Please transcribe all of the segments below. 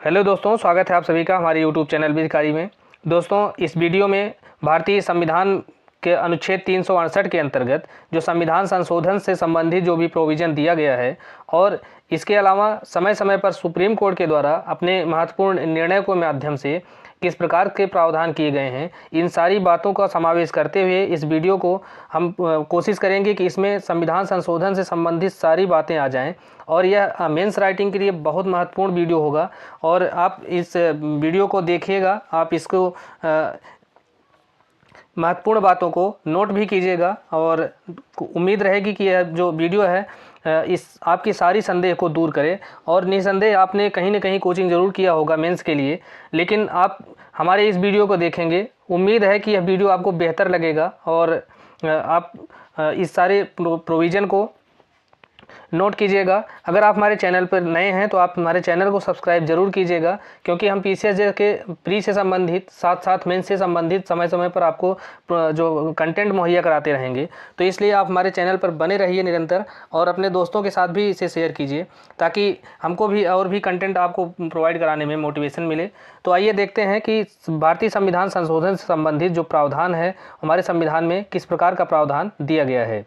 Hello दोस्तों, स्वागत है आप सभी का हमारे यूट्यूब चैनल विधिकारी में। दोस्तों, इस वीडियो में भारतीय संविधान के अनुच्छेद 368 के अंतर्गत जो संविधान संशोधन से संबंधित जो भी प्रोविज़न दिया गया है और इसके अलावा समय समय पर सुप्रीम कोर्ट के द्वारा अपने महत्वपूर्ण निर्णय के माध्यम से किस प्रकार के प्रावधान किए गए हैं, इन सारी बातों का समावेश करते हुए इस वीडियो को हम कोशिश करेंगे कि इसमें संविधान संशोधन से संबंधित सारी बातें आ जाएं और यह मेंस राइटिंग के लिए बहुत महत्वपूर्ण वीडियो होगा। और आप इस वीडियो को देखिएगा, आप इसको महत्वपूर्ण बातों को नोट भी कीजिएगा और उम्मीद रहेगी कि यह जो वीडियो है इस आपकी सारी संदेह को दूर करे। और निसंदेह आपने कहीं ना कहीं कोचिंग ज़रूर किया होगा मेंस के लिए, लेकिन आप हमारे इस वीडियो को देखेंगे, उम्मीद है कि यह वीडियो आपको बेहतर लगेगा और आप इस सारे प्रोविज़न को नोट कीजिएगा। अगर आप हमारे चैनल पर नए हैं तो आप हमारे चैनल को सब्सक्राइब जरूर कीजिएगा, क्योंकि हम पीसीएस के प्री से संबंधित साथ साथ मेंस से संबंधित समय समय पर आपको जो कंटेंट मुहैया कराते रहेंगे। तो इसलिए आप हमारे चैनल पर बने रहिए निरंतर और अपने दोस्तों के साथ भी इसे शेयर कीजिए, ताकि हमको भी और भी कंटेंट आपको प्रोवाइड कराने में मोटिवेशन मिले। तो आइए देखते हैं कि भारतीय संविधान संशोधन से संबंधित जो प्रावधान है हमारे संविधान में किस प्रकार का प्रावधान दिया गया है।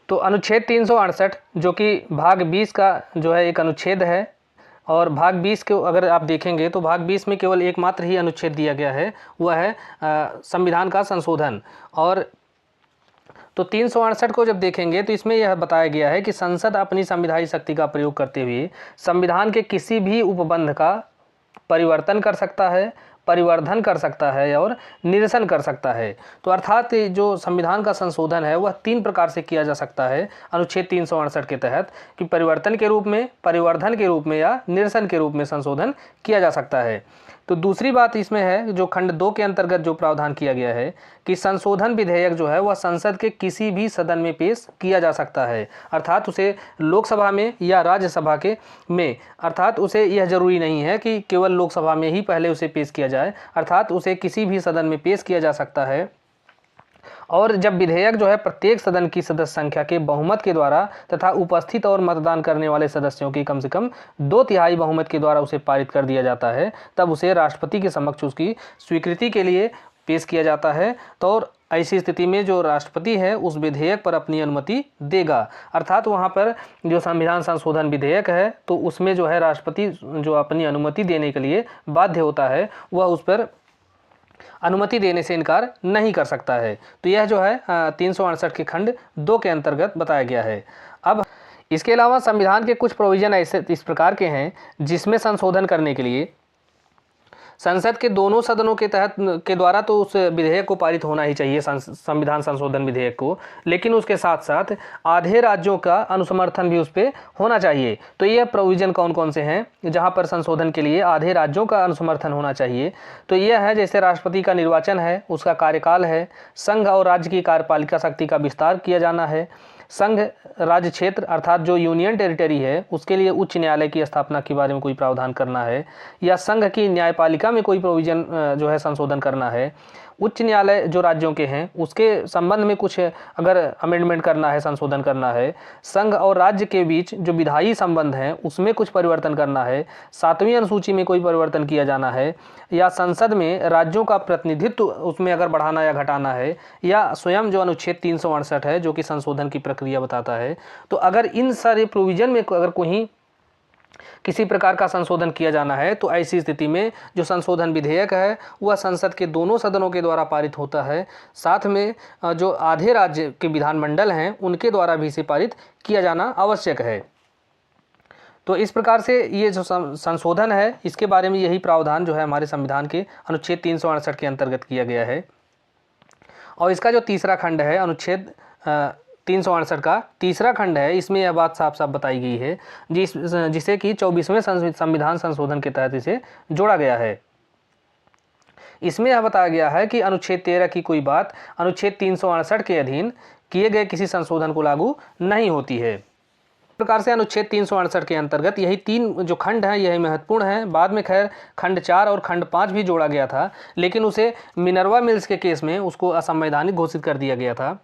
तो अनुच्छेद 368 जो कि भाग 20 का जो है एक अनुच्छेद है, और भाग 20 को अगर आप देखेंगे तो भाग 20 में केवल एकमात्र ही अनुच्छेद दिया गया है, वह है संविधान का संशोधन। और तो 368 को जब देखेंगे तो इसमें यह बताया गया है कि संसद अपनी संविधायक शक्ति का प्रयोग करते हुए संविधान के किसी भी उपबंध का परिवर्तन कर सकता है, परिवर्धन कर सकता है और निरसन कर सकता है। तो अर्थात जो संविधान का संशोधन है वह 3 प्रकार से किया जा सकता है अनुच्छेद 368 के तहत, कि परिवर्तन के रूप में, परिवर्धन के रूप में या निरसन के रूप में संशोधन किया जा सकता है। तो दूसरी बात इसमें है जो खंड 2 के अंतर्गत जो प्रावधान किया गया है कि संशोधन विधेयक जो है वह संसद के किसी भी सदन में पेश किया जा सकता है, अर्थात उसे लोकसभा में या राज्यसभा के में, अर्थात उसे यह जरूरी नहीं है कि केवल लोकसभा में ही पहले उसे पेश किया जाए, अर्थात उसे किसी भी सदन में पेश किया जा सकता है। और जब विधेयक जो है प्रत्येक सदन की सदस्य संख्या के बहुमत के द्वारा तथा उपस्थित और मतदान करने वाले सदस्यों की कम से कम 2/3 बहुमत के द्वारा उसे पारित कर दिया जाता है, तब उसे राष्ट्रपति के समक्ष उसकी स्वीकृति के लिए पेश किया जाता है। तो और ऐसी स्थिति में जो राष्ट्रपति है उस विधेयक पर अपनी अनुमति देगा, अर्थात वहाँ पर जो संविधान संशोधन विधेयक है तो उसमें जो है राष्ट्रपति जो अपनी अनुमति देने के लिए बाध्य होता है, वह उस पर अनुमति देने से इनकार नहीं कर सकता है। तो यह जो है 368 के खंड 2 के अंतर्गत बताया गया है। अब इसके अलावा संविधान के कुछ प्रोविजन ऐसे इस प्रकार के हैं जिसमें संशोधन करने के लिए संसद के दोनों सदनों के तहत के द्वारा तो उस विधेयक को पारित होना ही चाहिए, संविधान संशोधन विधेयक को, लेकिन उसके साथ साथ आधे राज्यों का अनुसमर्थन भी उस पर होना चाहिए। तो यह प्रोविजन कौन कौन से हैं जहां पर संशोधन के लिए आधे राज्यों का अनुसमर्थन होना चाहिए? तो यह है जैसे राष्ट्रपति का निर्वाचन है, उसका कार्यकाल है, संघ और राज्य की कार्यपालिका शक्ति का विस्तार किया जाना है, संघ राज्य क्षेत्र अर्थात जो यूनियन टेरिटरी है उसके लिए उच्च न्यायालय की स्थापना के बारे में कोई प्रावधान करना है, या संघ की न्यायपालिका में कोई प्रोविजन जो है संशोधन करना है, उच्च न्यायालय जो राज्यों के हैं उसके संबंध में कुछ अगर अमेंडमेंट करना है, संशोधन करना है, संघ और राज्य के बीच जो विधायी संबंध हैं उसमें कुछ परिवर्तन करना है, 7वीं अनुसूची में कोई परिवर्तन किया जाना है, या संसद में राज्यों का प्रतिनिधित्व उसमें अगर बढ़ाना या घटाना है, या स्वयं जो अनुच्छेद 368 है जो कि संशोधन की प्रक्रिया बताता है। तो अगर इन सारे प्रोविजन में अगर कोई किसी प्रकार का संशोधन किया जाना है तो ऐसी स्थिति में जो संशोधन विधेयक है वह संसद के दोनों सदनों के द्वारा पारित होता है, साथ में जो आधे राज्य के विधानमंडल हैं उनके द्वारा भी इसे पारित किया जाना आवश्यक है। तो इस प्रकार से ये जो संशोधन है इसके बारे में यही प्रावधान जो है हमारे संविधान के अनुच्छेद 368 के अंतर्गत किया गया है। और इसका जो तीसरा खंड है अनुच्छेद 368 का तीसरा खंड है, इसमें यह बात साफ साफ बताई गई है जिसे कि 24वें संविधान संशोधन के तहत इसे जोड़ा गया है। इसमें यह बताया गया है कि अनुच्छेद 13 की कोई बात अनुच्छेद 368 के अधीन किए गए किसी संशोधन को लागू नहीं होती है। इस प्रकार से अनुच्छेद 368 के अंतर्गत यही 3 जो खंड हैं यही महत्वपूर्ण हैं। बाद में खैर खंड 4 और खंड 5 भी जोड़ा गया था, लेकिन उसे मिनर्वा मिल्स के केस में उसको असंवैधानिक घोषित कर दिया गया था।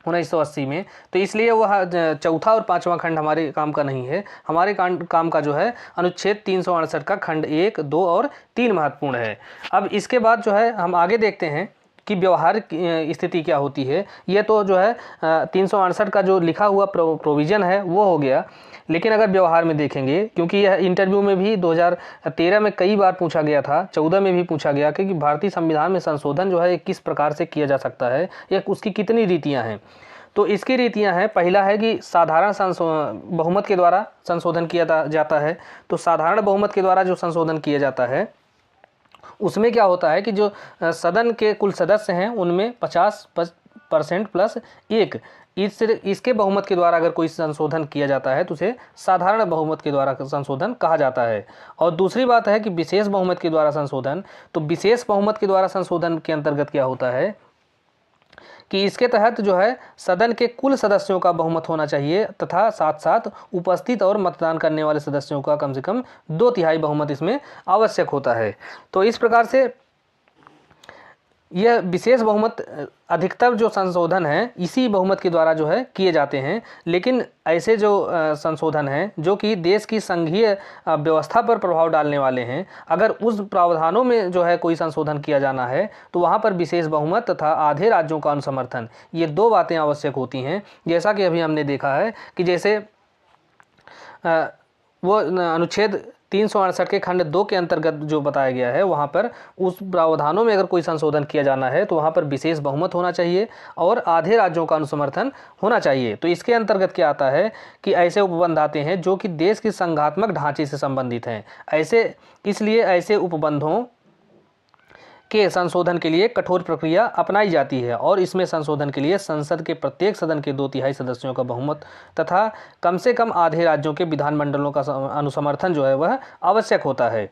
1980 में। तो इसलिए वह चौथा और पांचवा खंड हमारे काम का नहीं है। हमारे काम का जो है अनुच्छेद 368 का खंड 1, 2 और 3 महत्वपूर्ण है। अब इसके बाद जो है हम आगे देखते हैं कि व्यवहार स्थिति क्या होती है। ये तो जो है 368 का जो लिखा हुआ प्रोविज़न है वो हो गया। लेकिन अगर व्यवहार में देखेंगे, क्योंकि यह इंटरव्यू में भी 2013 में कई बार पूछा गया था, 14 में भी पूछा गया कि भारतीय संविधान में संशोधन जो है किस प्रकार से किया जा सकता है, या उसकी कितनी रीतियां हैं। तो इसकी रीतियां हैं, पहला है कि साधारण बहुमत के द्वारा संशोधन किया जाता है। तो साधारण बहुमत के द्वारा जो संशोधन किया जाता है उसमें क्या होता है कि जो सदन के कुल सदस्य हैं उनमें 50% प्लस 1 इसके बहुमत के द्वारा अगर कोई संशोधन किया जाता है तो उसे साधारण बहुमत के द्वारा संशोधन कहा जाता है। और दूसरी बात है कि विशेष बहुमत के द्वारा संशोधन। तो विशेष बहुमत के द्वारा संशोधन के अंतर्गत क्या होता है कि इसके तहत जो है सदन के कुल सदस्यों का बहुमत होना चाहिए, तथा साथ साथ उपस्थित और मतदान करने वाले सदस्यों का कम से कम 2/3 बहुमत इसमें आवश्यक होता है। तो इस प्रकार से यह विशेष बहुमत अधिकतर जो संशोधन है इसी बहुमत के द्वारा जो है किए जाते हैं। लेकिन ऐसे जो संशोधन हैं जो कि देश की संघीय व्यवस्था पर प्रभाव डालने वाले हैं, अगर उस प्रावधानों में जो है कोई संशोधन किया जाना है तो वहाँ पर विशेष बहुमत तथा आधे राज्यों का अनुसमर्थन, ये 2 बातें आवश्यक होती हैं। जैसा कि अभी हमने देखा है कि जैसे वो अनुच्छेद 368 के खंड 2 के अंतर्गत जो बताया गया है, वहाँ पर उस प्रावधानों में अगर कोई संशोधन किया जाना है तो वहाँ पर विशेष बहुमत होना चाहिए और आधे राज्यों का अनुसमर्थन होना चाहिए। तो इसके अंतर्गत क्या आता है कि ऐसे उपबंध आते हैं जो कि देश के संघात्मक ढांचे से संबंधित हैं। इसलिए ऐसे उपबंधों के संशोधन के लिए कठोर प्रक्रिया अपनाई जाती है, और इसमें संशोधन के लिए संसद के प्रत्येक सदन के 2/3 सदस्यों का बहुमत तथा कम से कम आधे राज्यों के विधानमंडलों का अनुसमर्थन जो है वह आवश्यक होता है।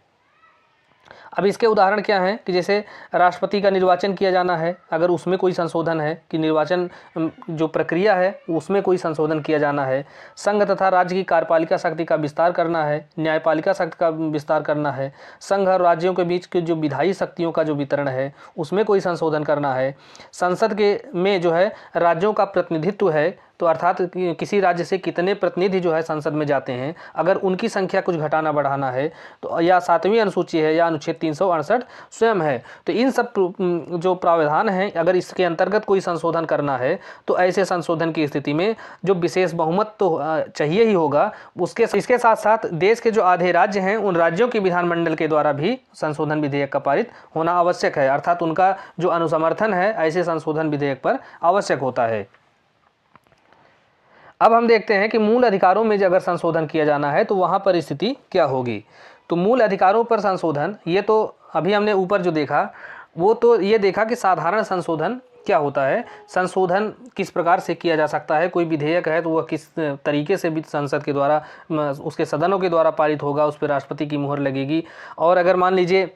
अब इसके उदाहरण क्या हैं कि जैसे राष्ट्रपति का निर्वाचन किया जाना है, अगर उसमें कोई संशोधन है कि निर्वाचन जो प्रक्रिया है उसमें कोई संशोधन किया जाना है, संघ तथा राज्य की कार्यपालिका शक्ति का विस्तार करना है, न्यायपालिका शक्ति का विस्तार करना है, संघ और राज्यों के बीच के जो विधायी शक्तियों का जो वितरण है उसमें कोई संशोधन करना है, संसद के में जो है राज्यों का प्रतिनिधित्व है, तो अर्थात किसी राज्य से कितने प्रतिनिधि जो है संसद में जाते हैं, अगर उनकी संख्या कुछ घटाना बढ़ाना है तो या 7वीं अनुसूची है या अनुच्छेद 368 स्वयं है, तो इन सब जो प्रावधान हैं अगर इसके अंतर्गत कोई संशोधन करना है तो ऐसे संशोधन की स्थिति में जो विशेष बहुमत तो चाहिए ही होगा, इसके साथ साथ देश के जो आधे राज्य हैं उन राज्यों के विधानमंडल के द्वारा भी संशोधन विधेयक का पारित होना आवश्यक है, अर्थात उनका जो अनुसमर्थन है ऐसे संशोधन विधेयक पर आवश्यक होता है। अब हम देखते हैं कि मूल अधिकारों में अगर संशोधन किया जाना है तो वहाँ पर स्थिति क्या होगी। तो मूल अधिकारों पर संशोधन, ये तो अभी हमने ऊपर जो देखा वो तो ये देखा कि साधारण संशोधन क्या होता है, संशोधन किस प्रकार से किया जा सकता है, कोई विधेयक है तो वह किस तरीके से भी संसद के द्वारा उसके सदनों के द्वारा पारित होगा, उस पर राष्ट्रपति की मुहर लगेगी, और अगर मान लीजिए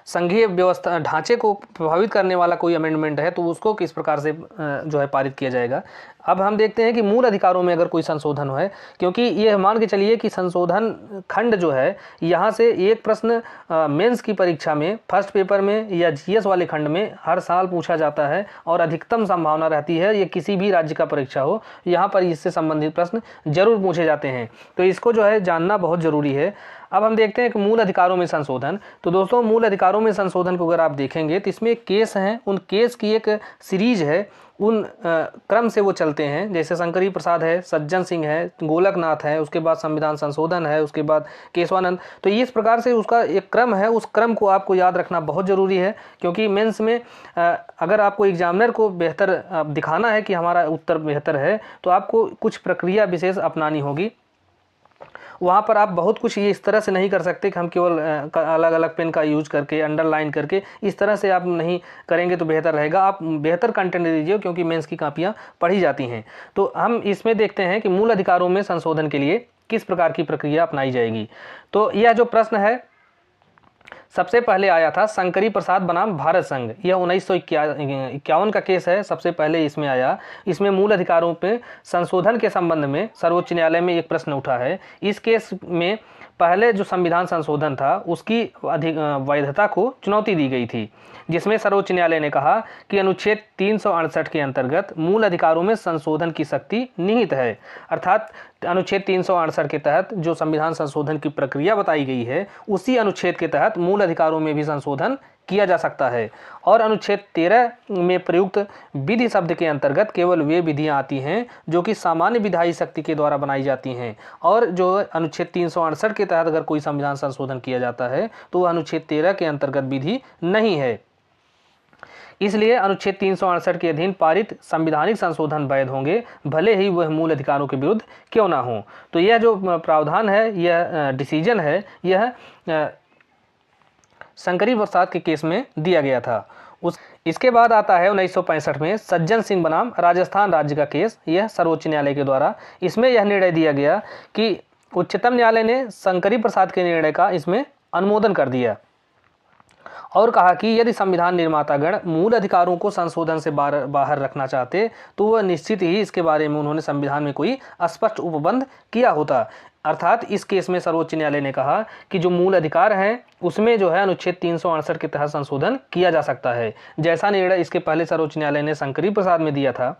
संघीय व्यवस्था ढांचे को प्रभावित करने वाला कोई अमेंडमेंट है तो उसको किस प्रकार से जो है पारित किया जाएगा। अब हम देखते हैं कि मूल अधिकारों में अगर कोई संशोधन है, क्योंकि ये मान के चलिए कि संशोधन खंड जो है यहाँ से एक प्रश्न मेंस की परीक्षा में फर्स्ट पेपर में या जीएस वाले खंड में हर साल पूछा जाता है, और अधिकतम संभावना रहती है ये किसी भी राज्य का परीक्षा हो यहाँ पर इससे संबंधित प्रश्न जरूर पूछे जाते हैं, तो इसको जो है जानना बहुत ज़रूरी है। अब हम देखते हैं कि मूल अधिकारों में संशोधन। तो दोस्तों मूल अधिकारों में संशोधन को अगर आप देखेंगे तो इसमें केस हैं, उन केस की एक सीरीज है, उन क्रम से वो चलते हैं, जैसे शंकरी प्रसाद है, सज्जन सिंह है, गोलकनाथ है, उसके बाद संविधान संशोधन है, उसके बाद केशवानंद। तो इस प्रकार से उसका एक क्रम है, उस क्रम को आपको याद रखना बहुत ज़रूरी है, क्योंकि मेंस में अगर आपको एग्जामिनर को बेहतर दिखाना है कि हमारा उत्तर बेहतर है तो आपको कुछ प्रक्रिया विशेष अपनानी होगी। वहाँ पर आप बहुत कुछ ये इस तरह से नहीं कर सकते कि हम केवल अलग अलग पेन का यूज करके अंडरलाइन करके, इस तरह से आप नहीं करेंगे तो बेहतर रहेगा। आप बेहतर कंटेंट दीजिए क्योंकि मेंस की कापियाँ पढ़ी जाती हैं। तो हम इसमें देखते हैं कि मूल अधिकारों में संशोधन के लिए किस प्रकार की प्रक्रिया अपनाई जाएगी। तो यह जो प्रश्न है सबसे पहले आया था शंकरी प्रसाद बनाम भारत संघ, यह 1951 का केस है, सबसे पहले इसमें आया। इसमें मूल अधिकारों पे संशोधन के संबंध में सर्वोच्च न्यायालय में एक प्रश्न उठा है। इस केस में पहले जो संविधान संशोधन था उसकी वैधता को चुनौती दी गई थी, जिसमें सर्वोच्च न्यायालय ने कहा कि अनुच्छेद 368 के अंतर्गत मूल अधिकारों में संशोधन की शक्ति निहित है। अर्थात अनुच्छेद 368 के तहत जो संविधान संशोधन की प्रक्रिया बताई गई है, उसी अनुच्छेद के तहत मूल अधिकारों में भी संशोधन किया जा सकता है। और अनुच्छेद 13 में प्रयुक्त विधि शब्द के अंतर्गत केवल वे विधियां आती हैं जो कि सामान्य विधायी शक्ति के द्वारा बनाई जाती हैं। और जो अनुच्छेद 368 के तहत अगर कोई संविधान संशोधन किया जाता है तो वह अनुच्छेद 13 के अंतर्गत विधि नहीं है। इसलिए अनुच्छेद 368 के अधीन पारित संवैधानिक संशोधन वैध होंगे, भले ही वह मूल अधिकारों के विरुद्ध क्यों ना हो। तो यह जो प्रावधान है, यह डिसीजन है, यह शंकरी प्रसाद के केस में दिया गया था। इसके बाद आता है 1965 में सज्जन सिंह बनाम राजस्थान राज्य का केस। यह सर्वोच्च न्यायालय के द्वारा, इसमें यह निर्णय दिया गया कि उच्चतम न्यायालय ने शंकरी प्रसाद के निर्णय का इसमें अनुमोदन कर दिया और कहा कि यदि संविधान निर्मातागण मूल अधिकारों को संशोधन से बाहर रखना चाहते तो वह निश्चित ही इसके बारे में उन्होंने संविधान में कोई स्पष्ट उपबंध किया होता। अर्थात इस केस में सर्वोच्च न्यायालय ने कहा कि जो मूल अधिकार हैं उसमें जो है अनुच्छेद 368 के तहत संशोधन किया जा सकता है। जैसा निर्णय इसके पहले सर्वोच्च न्यायालय ने शंकरी प्रसाद में दिया था,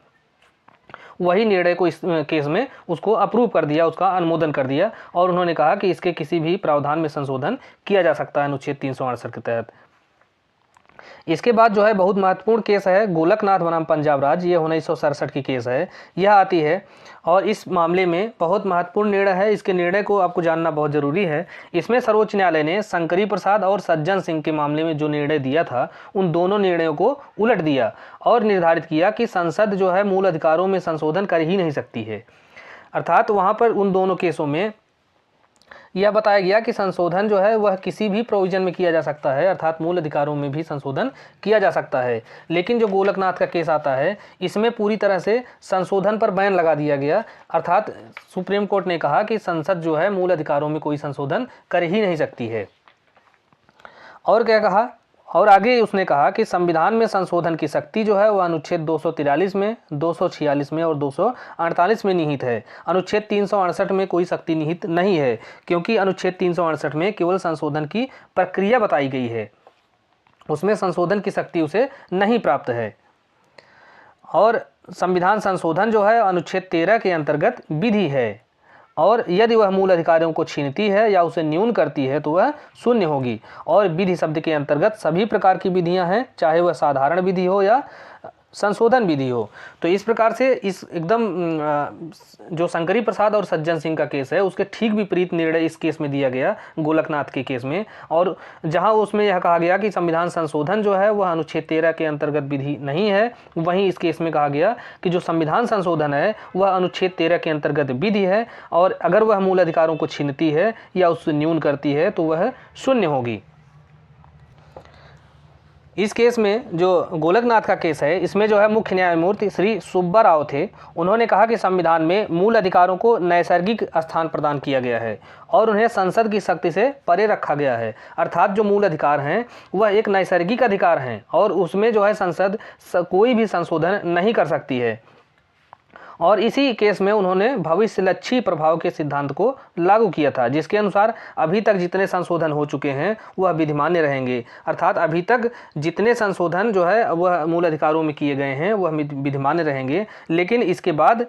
वही निर्णय को इस केस में उसको अप्रूव कर दिया, उसका अनुमोदन कर दिया और उन्होंने कहा कि इसके किसी भी प्रावधान में संशोधन किया जा सकता है अनुच्छेद 368 के तहत। इसके बाद जो है बहुत महत्वपूर्ण केस है गोलकनाथ बनाम पंजाब राज्य। यह 1967 की केस है, यह आती है और इस मामले में बहुत महत्वपूर्ण निर्णय है। इसके निर्णय को आपको जानना बहुत जरूरी है। इसमें सर्वोच्च न्यायालय ने शंकरी प्रसाद और सज्जन सिंह के मामले में जो निर्णय दिया था, उन दोनों निर्णयों को उलट दिया और निर्धारित किया कि संसद जो है मूल अधिकारों में संशोधन कर ही नहीं सकती है। अर्थात वहाँ पर उन दोनों केसों में यह बताया गया कि संशोधन जो है वह किसी भी प्रोविजन में किया जा सकता है, अर्थात मूल अधिकारों में भी संशोधन किया जा सकता है। लेकिन जो गोलकनाथ का केस आता है, इसमें पूरी तरह से संशोधन पर बैन लगा दिया गया। अर्थात सुप्रीम कोर्ट ने कहा कि संसद जो है मूल अधिकारों में कोई संशोधन कर ही नहीं सकती है। और क्या कहा, और आगे उसने कहा कि संविधान में संशोधन की शक्ति जो है वह अनुच्छेद 243 में, 246 में और 248 में निहित है। अनुच्छेद 368 में कोई शक्ति निहित नहीं है, क्योंकि अनुच्छेद 368 में केवल संशोधन की प्रक्रिया बताई गई है, उसमें संशोधन की शक्ति उसे नहीं प्राप्त है। और संविधान संशोधन जो है अनुच्छेद 13 के अंतर्गत विधि है और यदि वह मूल अधिकारों को छीनती है या उसे न्यून करती है तो वह शून्य होगी। और विधि शब्द के अंतर्गत सभी प्रकार की विधियां हैं, चाहे वह साधारण विधि हो या संशोधन विधि हो। तो इस प्रकार से इस एकदम जो शंकरी प्रसाद और सज्जन सिंह का केस है उसके ठीक विपरीत निर्णय इस केस में दिया गया, गोलकनाथ के केस में। और जहां उसमें यह कहा गया कि संविधान संशोधन जो है वह अनुच्छेद 13 के अंतर्गत विधि नहीं है, वहीं इस केस में कहा गया कि जो संविधान संशोधन है वह अनुच्छेद 13 के अंतर्गत विधि है और अगर वह मूल अधिकारों को छीनती है या उससे न्यून करती है तो वह शून्य होगी। इस केस में जो गोलकनाथ का केस है, इसमें जो है मुख्य न्यायमूर्ति श्री सुब्बा राव थे। उन्होंने कहा कि संविधान में मूल अधिकारों को नैसर्गिक स्थान प्रदान किया गया है और उन्हें संसद की शक्ति से परे रखा गया है। अर्थात जो मूल अधिकार हैं वह एक नैसर्गिक अधिकार हैं और उसमें जो है संसद कोई भी संशोधन नहीं कर सकती है। और इसी केस में उन्होंने भविष्यलक्षी प्रभाव के सिद्धांत को लागू किया था, जिसके अनुसार अभी तक जितने संशोधन हो चुके हैं वह विधिमान्य रहेंगे। अर्थात अभी तक जितने संशोधन जो है वह मूल अधिकारों में किए गए हैं वह विधिमान्य रहेंगे, लेकिन इसके बाद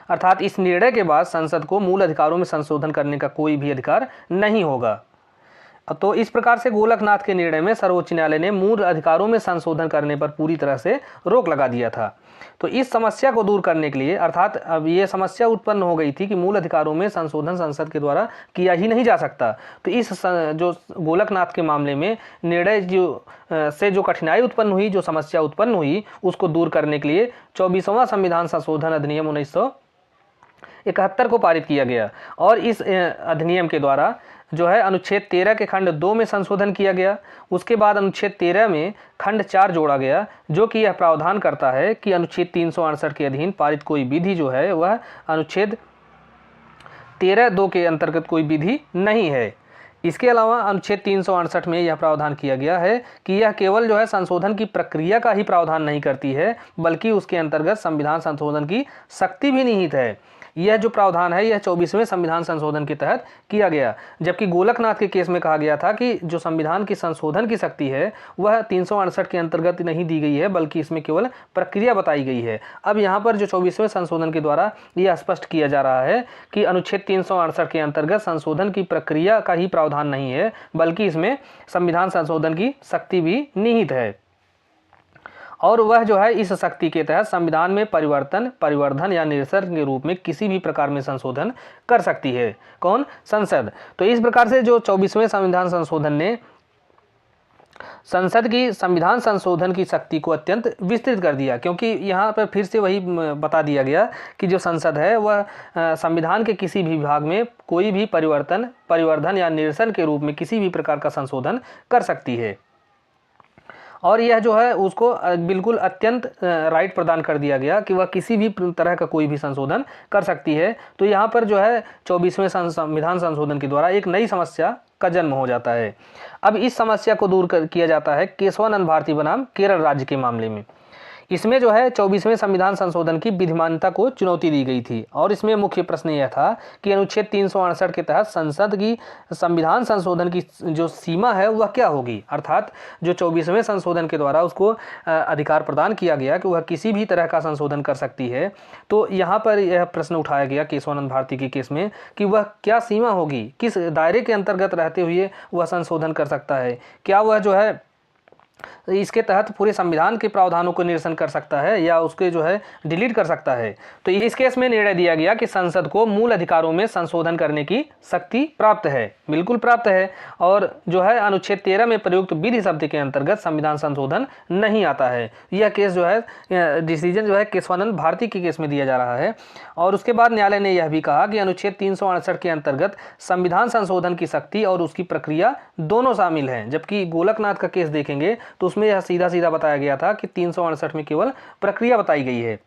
अर्थात इस निर्णय के बाद संसद को मूल अधिकारों में संशोधन करने का कोई भी अधिकार नहीं होगा। तो इस प्रकार से गोलकनाथ के निर्णय में सर्वोच्च न्यायालय ने मूल अधिकारों में संशोधन करने पर पूरी तरह से रोक लगा दिया था। तो इस समस्या को दूर करने के लिए, अर्थात अब ये समस्या उत्पन्न हो गई थी कि मूल अधिकारों में संशोधन संसद के द्वारा किया ही नहीं जा सकता, तो इस जो गोलकनाथ के मामले में निर्णय जो कठिनाई उत्पन्न हुई, जो समस्या उत्पन्न हुई, उसको दूर करने के लिए 24वां संविधान संशोधन अधिनियम 1971 को पारित किया गया। और इस अधिनियम के द्वारा जो है अनुच्छेद 13 के खंड 2 में संशोधन किया गया। उसके बाद अनुच्छेद 13 में खंड 4 जोड़ा गया, जो कि यह प्रावधान करता है कि अनुच्छेद 368 के अधीन पारित कोई विधि जो है वह अनुच्छेद 13(2) के अंतर्गत कोई विधि नहीं है। इसके अलावा अनुच्छेद 368 में यह प्रावधान किया गया है कि यह केवल जो है संशोधन की प्रक्रिया का ही प्रावधान नहीं करती है, बल्कि उसके अंतर्गत संविधान संशोधन की शक्ति भी निहित है। यह जो प्रावधान है यह 24वें संविधान संशोधन के तहत किया गया। जबकि गोलकनाथ के केस में कहा गया था कि जो संविधान की संशोधन की शक्ति है वह 368 के अंतर्गत नहीं दी गई है, बल्कि इसमें केवल प्रक्रिया बताई गई है। अब यहाँ पर जो 24वें संशोधन के द्वारा यह स्पष्ट किया जा रहा है कि अनुच्छेद 368 के अंतर्गत संशोधन की प्रक्रिया का ही प्रावधान नहीं है, बल्कि इसमें संविधान संशोधन की शक्ति भी निहित है। और वह जो है इस शक्ति के तहत संविधान में परिवर्तन, परिवर्धन या निरसन के रूप में किसी भी प्रकार में संशोधन कर सकती है। कौन? संसद। तो इस प्रकार से जो 24वें संविधान संशोधन ने संसद की संविधान संशोधन की शक्ति को अत्यंत विस्तृत कर दिया, क्योंकि यहाँ पर फिर से वही बता दिया गया कि जो संसद है वह संविधान के किसी भी विभाग में कोई भी परिवर्तन, परिवर्धन या निरसन के रूप में किसी भी प्रकार का संशोधन कर सकती है। और यह जो है उसको बिल्कुल अत्यंत राइट प्रदान कर दिया गया कि वह किसी भी तरह का कोई भी संशोधन कर सकती है। तो यहाँ पर जो है 24वें संविधान संशोधन के द्वारा एक नई समस्या का जन्म हो जाता है। अब इस समस्या को दूर किया जाता है केशवानंद भारती बनाम केरल राज्य के मामले में। इसमें जो है 24वें संविधान संशोधन की विधिमान्यता को चुनौती दी गई थी, और इसमें मुख्य प्रश्न यह था कि अनुच्छेद 368 के तहत संसद की संविधान संशोधन की जो सीमा है वह क्या होगी। अर्थात जो 24वें संशोधन के द्वारा उसको अधिकार प्रदान किया गया कि वह किसी भी तरह का संशोधन कर सकती है। तो यहाँ पर यह प्रश्न उठाया गया केशवानंद भारती के केस में कि वह क्या सीमा होगी, किस दायरे के अंतर्गत रहते हुए वह संशोधन कर सकता है। क्या वह जो है इसके तहत पूरे संविधान के प्रावधानों को निरसन कर सकता है या उसके जो है डिलीट कर सकता है। तो इस केस में निर्णय दिया गया कि संसद को मूल अधिकारों में संशोधन करने की शक्ति प्राप्त है, बिल्कुल प्राप्त है। और जो है अनुच्छेद 13 में प्रयुक्त विधि शब्द के अंतर्गत संविधान संशोधन नहीं आता है। यह केस जो है डिसीजन जो है केशवानंद भारती के केस में दिया जा रहा है। और उसके बाद न्यायालय ने यह भी कहा कि अनुच्छेद 368 के अंतर्गत संविधान संशोधन की शक्ति और उसकी प्रक्रिया दोनों शामिल हैं। जबकि गोलकनाथ का केस देखेंगे तो उसमें यह सीधा सीधा बताया गया था कि 368 में केवल प्रक्रिया बताई गई है।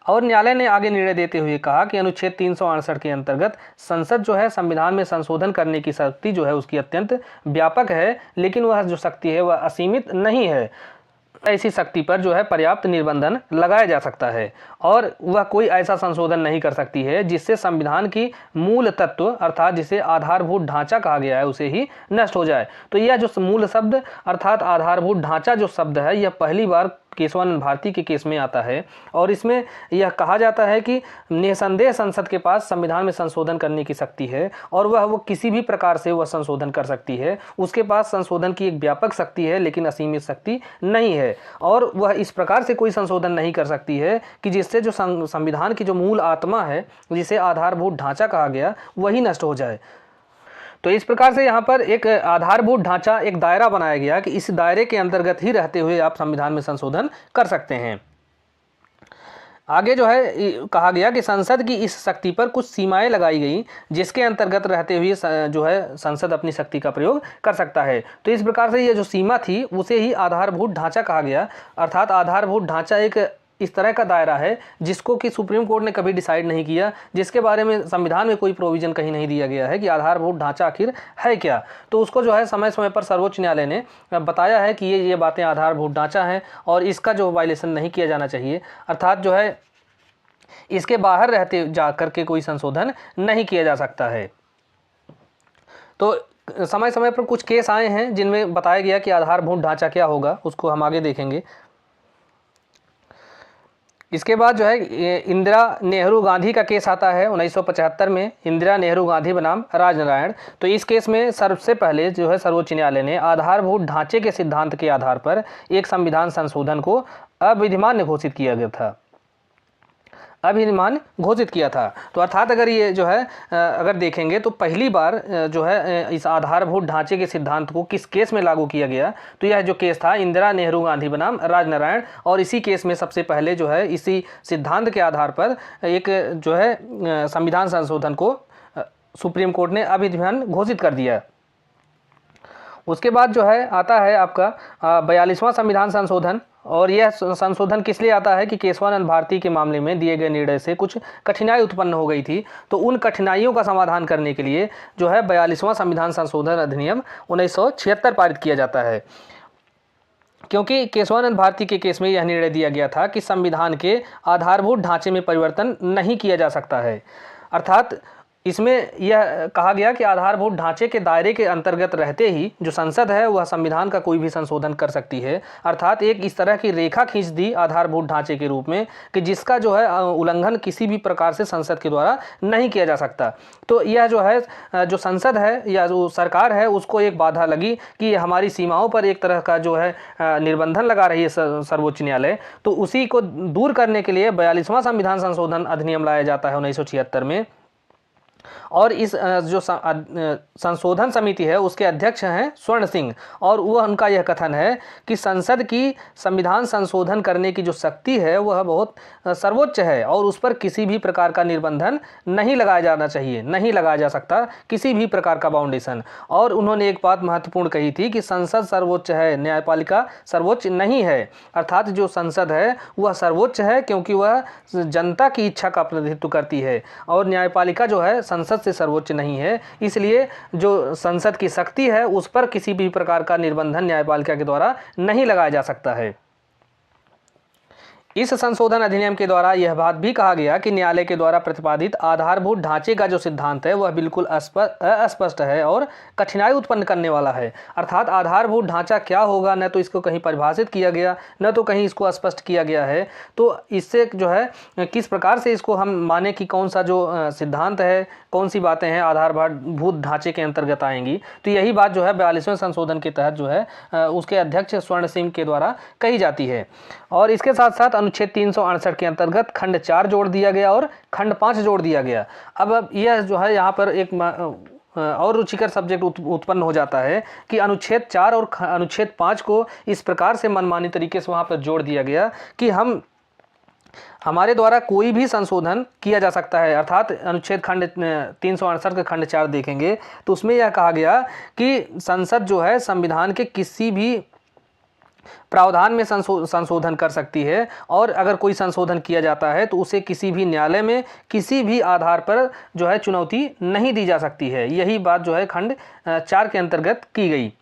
और न्यायालय ने आगे निर्णय देते हुए कहा कि अनुच्छेद 368 के अंतर्गत संसद जो है संविधान में संशोधन करने की शक्ति जो है उसकी अत्यंत व्यापक है, लेकिन वह जो शक्ति है वह असीमित नहीं है। ऐसी शक्ति पर जो है पर्याप्त निर्बंधन लगाया जा सकता है, और वह कोई ऐसा संशोधन नहीं कर सकती है जिससे संविधान की मूल तत्व अर्थात जिसे आधारभूत ढांचा कहा गया है उसे ही नष्ट हो जाए। तो यह जो मूल शब्द अर्थात आधारभूत ढांचा जो शब्द है यह पहली बार केशवानंद भारती के केस में आता है। और इसमें यह कहा जाता है कि निसंदेह संसद के पास संविधान में संशोधन करने की शक्ति है, और वह किसी भी प्रकार से वह संशोधन कर सकती है। उसके पास संशोधन की एक व्यापक शक्ति है लेकिन असीमित शक्ति नहीं है। और वह इस प्रकार से कोई संशोधन नहीं कर सकती है कि जिससे जो संविधान की जो मूल आत्मा है जिसे आधारभूत ढांचा कहा गया वही नष्ट हो जाए। तो इस प्रकार से यहाँ पर एक आधारभूत ढांचा, एक दायरा बनाया गया कि इस दायरे के अंतर्गत ही रहते हुए आप संविधान में संशोधन कर सकते हैं। आगे जो है कहा गया कि संसद की इस शक्ति पर कुछ सीमाएं लगाई गई जिसके अंतर्गत रहते हुए जो है संसद अपनी शक्ति का प्रयोग कर सकता है। तो इस प्रकार से ये जो सीमा थी उसे ही आधारभूत ढांचा कहा गया। अर्थात आधारभूत ढांचा एक इस तरह का दायरा है जिसको कि सुप्रीम कोर्ट ने कभी डिसाइड नहीं किया, जिसके बारे में संविधान में कोई प्रोविजन कहीं नहीं दिया गया है कि आधारभूत ढांचा आखिर है क्या। तो उसको जो है समय समय पर सर्वोच्च न्यायालय ने बताया है कि ये बातें आधारभूत ढांचा हैं और इसका जो वायलेशन नहीं किया जाना चाहिए, अर्थात जो है इसके बाहर रहते जा करके कोई संशोधन नहीं किया जा सकता है। तो समय समय पर कुछ केस आए हैं जिनमें बताया गया कि आधारभूत ढांचा क्या होगा, उसको हम आगे देखेंगे। इसके बाद जो है इंदिरा नेहरू गांधी का केस आता है 1975 में, इंदिरा नेहरू गांधी बनाम राजनारायण। तो इस केस में सबसे पहले जो है सर्वोच्च न्यायालय ने आधारभूत ढांचे के सिद्धांत के आधार पर एक संविधान संशोधन को अविधिमान्य घोषित किया गया था, अभिमान घोषित किया था। तो अर्थात अगर ये जो है अगर देखेंगे तो पहली बार जो है इस आधारभूत ढांचे के सिद्धांत को किस केस में लागू किया गया, तो यह जो केस था इंदिरा नेहरू गांधी बनाम राजनारायण। और इसी केस में सबसे पहले जो है इसी सिद्धांत के आधार पर एक जो है संविधान संशोधन को सुप्रीम कोर्ट ने अभिमान घोषित कर दिया। उसके बाद जो है आता है आपका 42वां संविधान संशोधन। और यह संशोधन किस लिए आता है कि केशवानंद भारती के मामले में दिए गए निर्णय से कुछ कठिनाई उत्पन्न हो गई थी। तो उन कठिनाइयों का समाधान करने के लिए जो है 42वां संविधान संशोधन अधिनियम 1976 पारित किया जाता है। क्योंकि केशवानंद भारती के केस में यह निर्णय दिया गया था कि संविधान के आधारभूत ढांचे में परिवर्तन नहीं किया जा सकता है। अर्थात इसमें यह कहा गया कि आधारभूत ढांचे के दायरे के अंतर्गत रहते ही जो संसद है वह संविधान का कोई भी संशोधन कर सकती है। अर्थात एक इस तरह की रेखा खींच दी आधारभूत ढांचे के रूप में कि जिसका जो है उल्लंघन किसी भी प्रकार से संसद के द्वारा नहीं किया जा सकता। तो यह जो है जो संसद है या जो सरकार है उसको एक बाधा लगी कि हमारी सीमाओं पर एक तरह का जो है निर्बंधन लगा रही है सर्वोच्च न्यायालय। तो उसी को दूर करने के लिए 42वां संविधान संशोधन अधिनियम लाया जाता है 1976 में। और इस जो संशोधन समिति है उसके अध्यक्ष हैं स्वर्ण सिंह, और वह उनका यह कथन है कि संसद की संविधान संशोधन करने की जो शक्ति है वह बहुत सर्वोच्च है और उस पर किसी भी प्रकार का निर्बंधन नहीं लगाया जाना चाहिए, नहीं लगाया जा सकता किसी भी प्रकार का बाउंडेशन। और उन्होंने एक बात महत्वपूर्ण कही थी कि संसद सर्वोच्च है, न्यायपालिका सर्वोच्च नहीं है। अर्थात जो संसद है वह सर्वोच्च है क्योंकि वह जनता की इच्छा का प्रतिनिधित्व करती है और न्यायपालिका जो है संसद से सर्वोच्च नहीं है। इसलिए जो संसद की शक्ति है उस पर किसी भी प्रकार का निर्बंधन न्यायपालिका के द्वारा नहीं लगाया जा सकता है। इस संशोधन अधिनियम के द्वारा यह बात भी कहा गया कि न्यायालय के द्वारा प्रतिपादित आधारभूत ढांचे का जो सिद्धांत है वह बिल्कुल अस्पष्ट है और कठिनाई उत्पन्न करने वाला है। अर्थात आधारभूत ढांचा क्या होगा न तो इसको कहीं परिभाषित किया गया न तो कहीं इसको स्पष्ट किया गया है। तो इससे जो है किस प्रकार से इसको हम माने कि कौन सा जो सिद्धांत है, कौन सी बातें हैं आधारभूत ढांचे के अंतर्गत आएंगी। तो यही बात जो है 42वें संशोधन के तहत जो है उसके अध्यक्ष स्वर्ण सिंह के द्वारा कही जाती है। और इसके साथ साथ अनुच्छेद 368 के अंतर्गत खंड 4 जोड़ दिया गया और खंड 5 जोड़ दिया गया। अब यह जो है यहाँ पर एक और रुचिकर सब्जेक्ट उत्पन्न हो जाता है कि अनुच्छेद 4 और अनुच्छेद 5 को इस प्रकार से मनमानी तरीके से वहाँ पर जोड़ दिया गया कि हमारे द्वारा कोई भी संशोधन किया जा सकता है। अर्थात अनुच्छेद खंड 368 का खंड 4 देखेंगे तो उसमें यह कहा गया कि संसद जो है संविधान के किसी भी प्रावधान में संशोधन कर सकती है और अगर कोई संशोधन किया जाता है तो उसे किसी भी न्यायालय में किसी भी आधार पर जो है चुनौती नहीं दी जा सकती है। यही बात जो है खंड 4 के अंतर्गत की गई।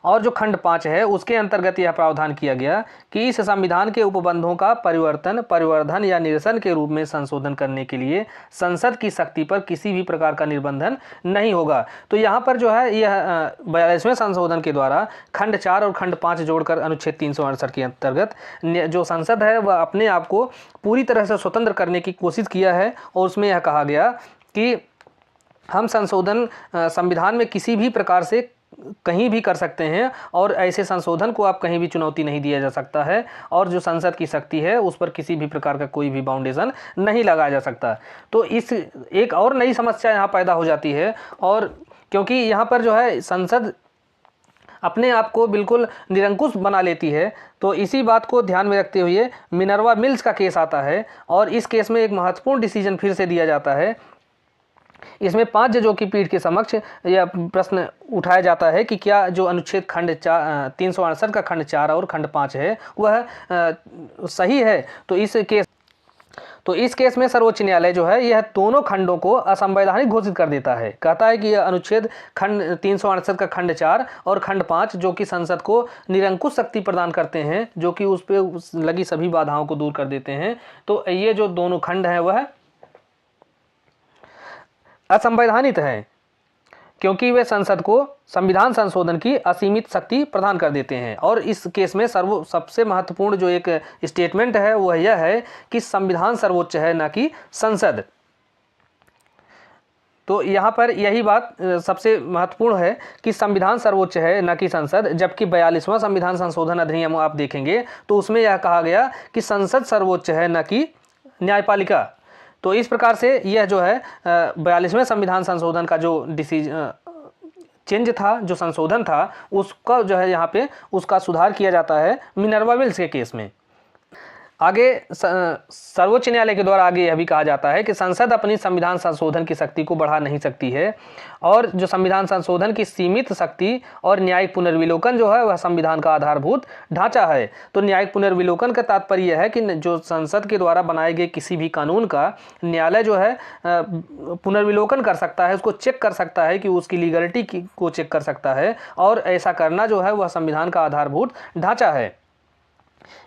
और जो खंड 5 है उसके अंतर्गत यह प्रावधान किया गया कि इस संविधान के उपबंधों का परिवर्तन, परिवर्धन या निरसन के रूप में संशोधन करने के लिए संसद की शक्ति पर किसी भी प्रकार का निर्बंधन नहीं होगा। तो यहाँ पर जो है यह 42वें संशोधन के द्वारा खंड 4 और खंड 5 जोड़कर अनुच्छेद 368 के अंतर्गत जो संसद है वह अपने आप को पूरी तरह से स्वतंत्र करने की कोशिश किया है। और उसमें यह कहा गया कि हम संशोधन संविधान में किसी भी प्रकार से कहीं भी कर सकते हैं और ऐसे संशोधन को आप कहीं भी चुनौती नहीं दिया जा सकता है और जो संसद की शक्ति है उस पर किसी भी प्रकार का कोई भी बाउंडेशन नहीं लगाया जा सकता। तो इस एक और नई समस्या यहाँ पैदा हो जाती है, और क्योंकि यहाँ पर जो है संसद अपने आप को बिल्कुल निरंकुश बना लेती है, तो इसी बात को ध्यान में रखते हुए मिनर्वा मिल्स का केस आता है और इस केस में एक महत्वपूर्ण डिसीजन फिर से दिया जाता है। इसमें 5 जजों की पीठ के समक्ष यह प्रश्न उठाया जाता है कि क्या जो अनुच्छेद खंड 368 का खंड 4 और खंड 5 है वह सही है। तो इस केस में सर्वोच्च न्यायालय जो है यह दोनों खंडों को असंवैधानिक घोषित कर देता है। कहता है कि यह अनुच्छेद खंड 368 का खंड 4 और खंड 5 जो कि संसद को निरंकुश शक्ति प्रदान करते हैं, जो कि उस पर लगी सभी बाधाओं को दूर कर देते हैं, तो ये जो दोनों खंड हैं वह असंवैधानिक है क्योंकि वे संसद को संविधान संशोधन की असीमित शक्ति प्रदान कर देते हैं। और इस केस में सबसे महत्वपूर्ण जो एक स्टेटमेंट है वह यह है कि संविधान सर्वोच्च है न कि संसद। तो यहाँ पर यही बात सबसे महत्वपूर्ण है कि संविधान सर्वोच्च है न कि संसद, जबकि 42वां संविधान संशोधन अधिनियम आप देखेंगे तो उसमें यह कहा गया कि संसद सर्वोच्च है न कि न्यायपालिका। तो इस प्रकार से यह जो है 42वें संविधान संशोधन का जो चेंज था, जो संशोधन था, उसका जो है यहाँ पे उसका सुधार किया जाता है मिनर्वा मिल्स के केस में। आगे सर्वोच्च न्यायालय के द्वारा आगे यह भी कहा जाता है कि संसद अपनी संविधान संशोधन की शक्ति को बढ़ा नहीं सकती है, और जो संविधान संशोधन की सीमित शक्ति और न्यायिक पुनर्विलोकन जो है वह संविधान का आधारभूत ढांचा है। तो न्यायिक पुनर्विलोकन का तात्पर्य यह है कि जो संसद के द्वारा बनाए गए किसी भी कानून का न्यायालय जो है पुनर्विलोकन कर सकता है, उसको चेक कर सकता है कि उसकी लीगलिटी को चेक कर सकता है, और ऐसा करना जो है वह संविधान का आधारभूत ढांचा है।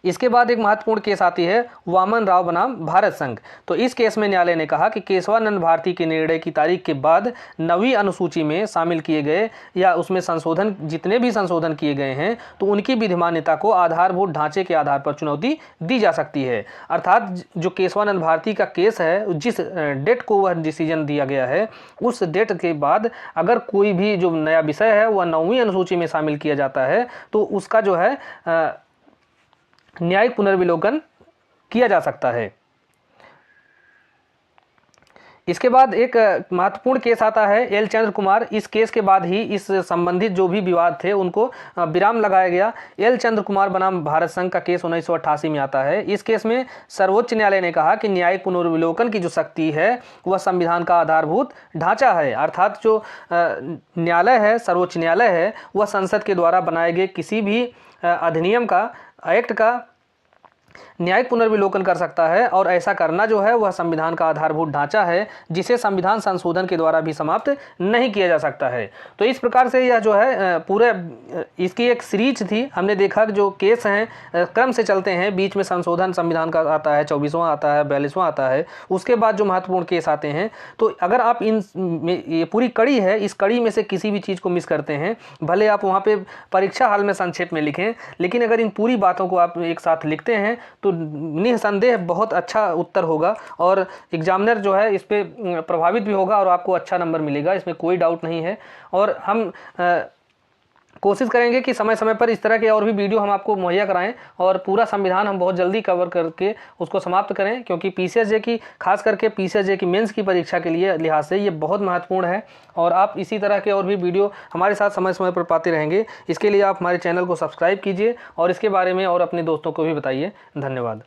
इसके बाद एक महत्वपूर्ण केस आती है वामन राव बनाम भारत संघ। तो इस केस में न्यायालय ने कहा कि केशवानंद भारती के निर्णय की तारीख के बाद 9वीं अनुसूची में शामिल किए गए या उसमें संशोधन जितने भी संशोधन किए गए हैं तो उनकी विधिमान्यता को आधारभूत ढांचे के आधार पर चुनौती दी जा सकती है। अर्थात जो केशवानंद भारती का केस है, जिस डेट को वह डिसीजन दिया गया है, उस डेट के बाद अगर कोई भी जो नया विषय है वह 9वीं अनुसूची में शामिल किया जाता है तो उसका जो है न्यायिक पुनर्विलोकन किया जा सकता है। इसके बाद एक महत्वपूर्ण केस आता है एल चंद्र कुमार। इस केस के बाद ही इस संबंधित जो भी विवाद थे उनको विराम लगाया गया। एल चंद्र कुमार बनाम भारत संघ का केस 1988 में आता है। इस केस में सर्वोच्च न्यायालय ने कहा कि न्यायिक पुनर्विलोकन की जो शक्ति है वह संविधान का आधारभूत ढांचा है। अर्थात जो न्यायालय है, सर्वोच्च न्यायालय है, वह संसद के द्वारा बनाए गए किसी भी अधिनियम का, एक्ट का न्यायिक पुनर्विलोकन कर सकता है, और ऐसा करना जो है वह संविधान का आधारभूत ढांचा है जिसे संविधान संशोधन के द्वारा भी समाप्त नहीं किया जा सकता है। तो इस प्रकार से यह जो है पूरे इसकी एक सीरीज थी। हमने देखा कि जो केस हैं क्रम से चलते हैं, बीच में संशोधन संविधान का आता है, 24वां आता है, 42वां आता है, उसके बाद जो महत्वपूर्ण केस आते हैं। तो अगर आप ये पूरी कड़ी है, इस कड़ी में से किसी भी चीज़ को मिस करते हैं, भले आप वहाँ पे परीक्षा हाल में संक्षेप में लिखें, लेकिन अगर इन पूरी बातों को आप एक साथ लिखते हैं तो निसंदेह बहुत अच्छा उत्तर होगा, और एग्जामिनर जो है इस पे प्रभावित भी होगा और आपको अच्छा नंबर मिलेगा, इसमें कोई डाउट नहीं है। और हम कोशिश करेंगे कि समय समय पर इस तरह के और भी वीडियो हम आपको मुहैया कराएं, और पूरा संविधान हम बहुत जल्दी कवर करके उसको समाप्त करें, क्योंकि पीसीएसजे की, खास करके पीसीएसजे की मेंस की परीक्षा के लिए लिहाज से ये बहुत महत्वपूर्ण है। और आप इसी तरह के और भी वीडियो हमारे साथ समय समय पर पाते रहेंगे। इसके लिए आप हमारे चैनल को सब्सक्राइब कीजिए और इसके बारे में और अपने दोस्तों को भी बताइए। धन्यवाद।